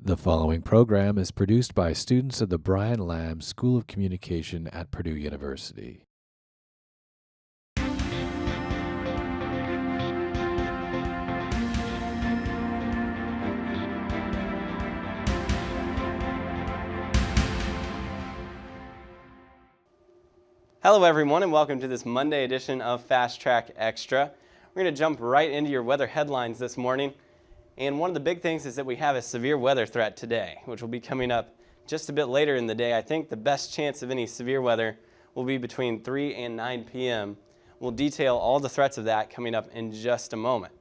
The following program is produced by students of the Brian Lamb School of Communication at Purdue University. Hello everyone and welcome to this Monday edition of Fast Track Extra. We're going to jump right into your weather headlines this morning. And one of the big things is that we have a severe weather threat today, which will be coming up just a bit later in the day. I think the best chance of any severe weather will be between 3 and 9 p.m. We'll detail all the threats of that coming up in just a moment.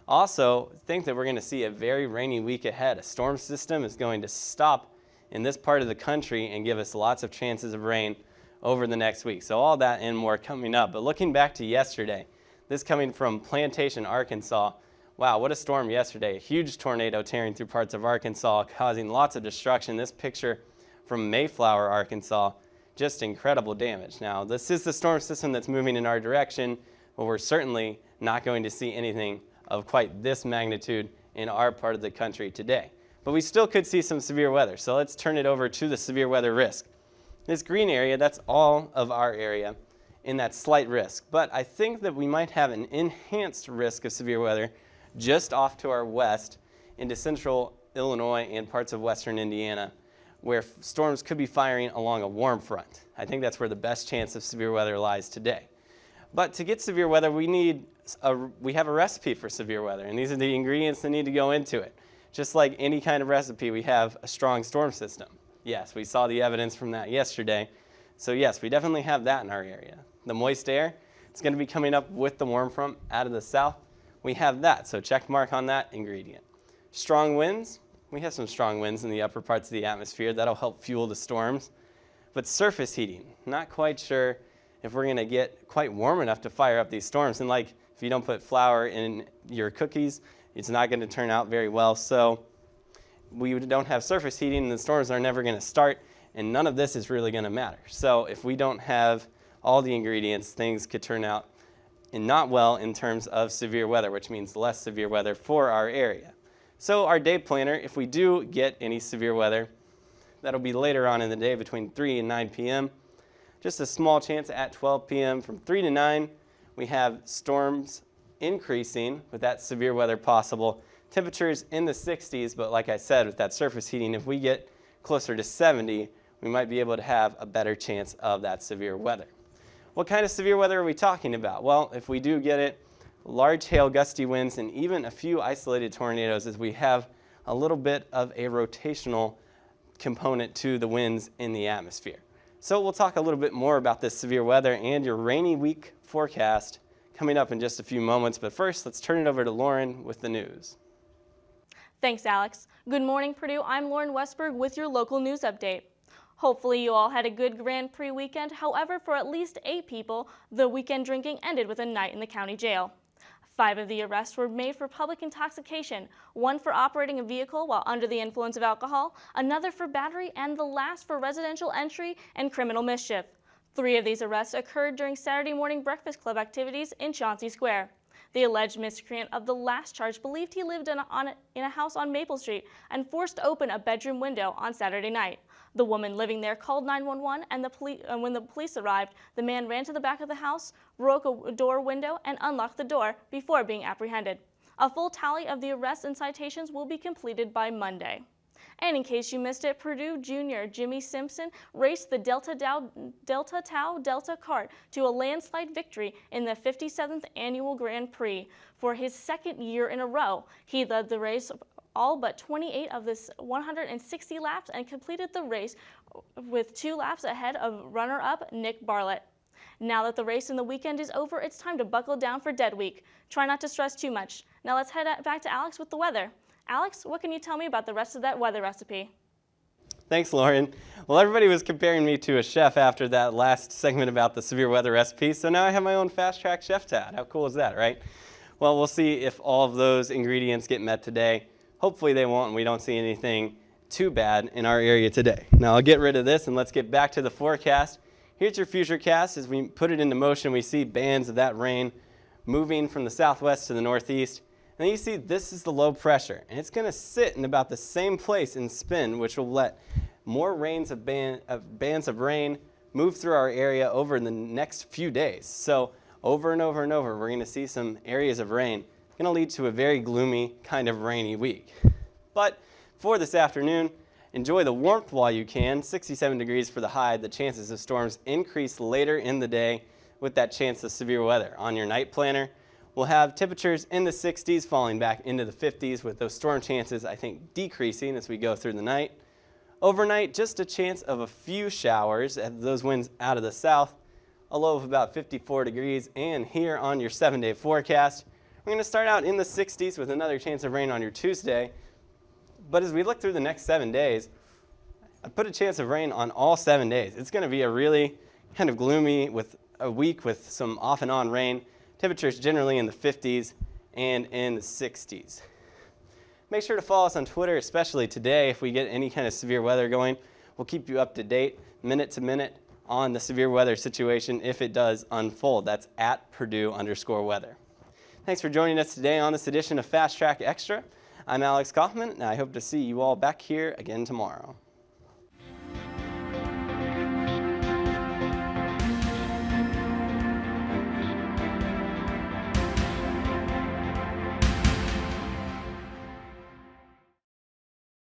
Also, think that we're going to see a very rainy week ahead. A storm system is going to stop in this part of the country and give us lots of chances of rain over the next week. So all that and more coming up. But looking back to yesterday, this coming from Plantation, Arkansas. Wow, what a storm yesterday. A huge tornado tearing through parts of Arkansas, causing lots of destruction. This picture from Mayflower, Arkansas, just incredible damage. Now, this is the storm system that's moving in our direction, but we're certainly not going to see anything of quite this magnitude in our part of the country today. But we still could see some severe weather, so let's turn it over to the severe weather risk. This green area, that's all of our area in that slight risk. But I think that we might have an enhanced risk of severe weather just off to our west into central Illinois and parts of western Indiana, where storms could be firing along a warm front. I think that's where the best chance of severe weather lies today. But to get severe weather, we have a recipe for severe weather, and these are the ingredients that need to go into it. Just like any kind of recipe, we have a strong storm system. Yes, we saw the evidence from that yesterday. So yes, we definitely have that in our area. The moist air, it's going to be coming up with the warm front out of the south. We have that, so check mark on that ingredient. Strong winds, we have some strong winds in the upper parts of the atmosphere. That'll help fuel the storms. But surface heating, not quite sure if we're going to get quite warm enough to fire up these storms. And like if you don't put flour in your cookies, it's not going to turn out very well. So we don't have surface heating and the storms are never going to start, and none of this is really going to matter. So if we don't have all the ingredients, things could turn out and not well in terms of severe weather, which means less severe weather for our area. So our day planner, if we do get any severe weather, that'll be later on in the day between 3 and 9 p.m. Just a small chance at 12 p.m. From 3 to 9, we have storms increasing with that severe weather possible. Temperatures in the 60s, but like I said, with that surface heating, if we get closer to 70, we might be able to have a better chance of that severe weather. What kind of severe weather are we talking about? Well, if we do get it, large hail, gusty winds, and even a few isolated tornadoes, as we have a little bit of a rotational component to the winds in the atmosphere. So we'll talk a little bit more about this severe weather and your rainy week forecast coming up in just a few moments. But first, let's turn it over to Lauren with the news. Thanks, Alex. Good morning, Purdue. I'm Lauren Westberg with your local news update. Hopefully you all had a good Grand Prix weekend. However, for at least 8 people, the weekend drinking ended with a night in the county jail. 5 of the arrests were made for public intoxication, 1 for operating a vehicle while under the influence of alcohol, another for battery, and the last for residential entry and criminal mischief. 3 of these arrests occurred during Saturday morning Breakfast Club activities in Chauncey Square. The alleged miscreant of the last charge believed he lived in a house on Maple Street and forced open a bedroom window on Saturday night. The woman living there called 911, and when the police arrived, the man ran to the back of the house, broke a door window, and unlocked the door before being apprehended. A full tally of the arrests and citations will be completed by Monday. And in case you missed it, Purdue junior Jimmy Simpson raced the Delta Tau Delta cart to a landslide victory in the 57th annual Grand Prix for his 2nd year in a row. He led the race all but 28 of the 160 laps and completed the race with 2 laps ahead of runner-up Nick Bartlett. Now that the race in the weekend is over, it's time to buckle down for Dead Week. Try not to stress too much. Now let's head back to Alex with the weather. Alex, what can you tell me about the rest of that weather recipe? Thanks, Lauren. Well, everybody was comparing me to a chef after that last segment about the severe weather recipe, so now I have my own Fast Track chef tat. How cool is that, right? Well, we'll see if all of those ingredients get met today. Hopefully they won't, and we don't see anything too bad in our area today. Now I'll get rid of this and let's get back to the forecast. Here's your futurecast. As we put it into motion, we see bands of that rain moving from the southwest to the northeast. And then you see this is the low pressure, and it's going to sit in about the same place and spin, which will let more bands of rain move through our area over the next few days. So over and over and over, we're going to see some areas of rain. It's going to lead to a very gloomy, kind of rainy week. But for this afternoon, enjoy the warmth while you can. 67 degrees for the high. The chances of storms increase later in the day with that chance of severe weather. On your night planner, we'll have temperatures in the 60s falling back into the 50s with those storm chances, I think, decreasing as we go through the night. Overnight, just a chance of a few showers as those winds out of the south, a low of about 54 degrees. And here on your 7-day forecast, we're going to start out in the 60s with another chance of rain on your Tuesday. But as we look through the next 7 days, I put a chance of rain on all 7 days. It's going to be a really kind of gloomy with a week with some off and on rain. Temperatures generally in the 50s and in the 60s. Make sure to follow us on Twitter, especially today. If we get any kind of severe weather going, we'll keep you up to date minute to minute on the severe weather situation if it does unfold. That's at Purdue_weather. Thanks for joining us today on this edition of Fast Track Extra. I'm Alex Kaufman, and I hope to see you all back here again tomorrow.